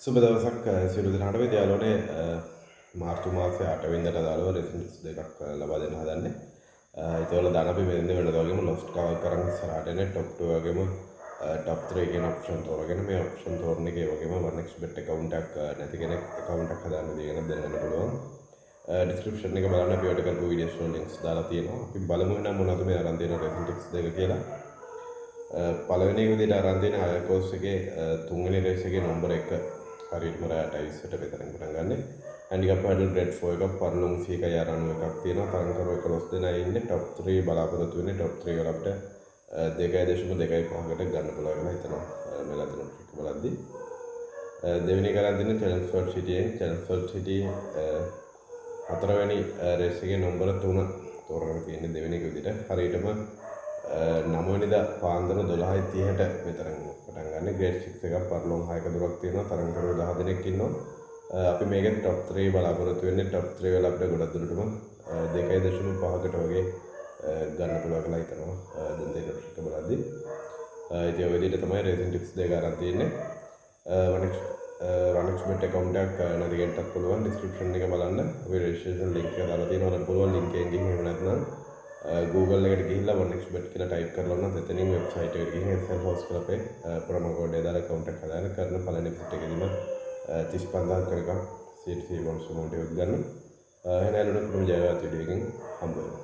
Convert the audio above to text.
සුබ දවසක් සියලු දෙනාට විද්‍යාලෝනේ මාර්තු මාසේ 8 වෙනිදාට දාලා රෙසිඩන්ස් දෙකක් ලබා දෙන්න හදන්නේ. ඒතවල දාන අපි වෙනද වෙනදා වගේම ලොස්ට් කවර් කරන් ඉස්සරහට එන්නේ টপ 2 වගේම টপ 3 කියන ඔප්ෂන් තෝරගෙන මේ ඔප්ෂන් තෝරන එකේ වගේම 1xbet account එකක් නැති කෙනෙක් account එකක් හදාන්න දෙගෙන දැනගන්න පුළුවන්. description එක බලන්න අපි ඔයාලට කරපු වීඩියෝස් වල links දාලා තියෙනවා. අපි බලමු නම් මොනවද මේ අරන් තියෙන රෙසිඩන්ස් දෙක කියලා. පළවෙනි විදිහට අරන් තියෙන අයකෝස් එකේ තුන්වෙනි රේස් එකේ නම්බර 1 හරියටම රැට 20ට මෙතනින් පටන් ගන්න. හැන්ඩිකැප් පැඩල් ග්‍රේඩ් 4 එකක් පරලොම් C එකයි අරන් එකක් තියෙනවා. තරංකරුව 11 දෙනා ඉන්නේ. টপ 3 බලාපොරොත්තු වෙන්නේ. টপ 3 වල අපිට 2.25කට ගන්න පුළුවන් කියලා හිතනවා. මෙලතන ට්‍රික් බලද්දි. දෙවෙනි එක අරන් තියෙන චැලන්ජ්ෆර්ඩ් සිටියෙන් චැලන්ජ්ෆර්ඩ් සිටි හතරවෙනි රේස් එකේ නම්බර 3 තෝරගෙන තියෙන්නේ දෙවෙනි එක විදිහට. හරියටම 9 වෙනිදා පාන්දර 12:30ට මෙතනින් පටන් ගන්න. ග්‍රේඩ් 6 එකක් පරලොම් 6ක දුරක් තියෙනවා. තරංකරුව 10 දෙනෙක් ඉන්නවා. අපි මේකෙන් টপ 3 බලාපොරොත්තු වෙන්නේ. টপ 3 වල අපිට ගොඩක් දුරටම 2.5කට වගේ ගන්න පුළුවන් කියලා හිතනවා. දැන් දෙන ට්‍රික් බලද්දි. ඉතින් ඔය විදිහට තමයි රේසින් ටිප්ස් දෙක අරන් තියෙන්නේ. OneXBet account එකක් නැති කෙනෙක්ට පුළුවන් description එක බලන්න. අපි registration link එක දාලා තියෙනවා. ඔයාලට පුළුවන් link එකෙන් ගිහින් එහෙම නැත්නම් Google එකට ගිහිල්ලා OneXBet කියලා type කරලා උනත් එතනින් website එකට ගිහින් SL host කරලා අපේ promo code එක දාලා account එක හදාගෙන කරන පළවෙනි visit එකේදීම 35000 කරකම් CTC bonus amount එකක් ගන්න. එහෙනම් අලුත් ජයවත් වීඩියෝ එකකින් හම්බ වෙනවා.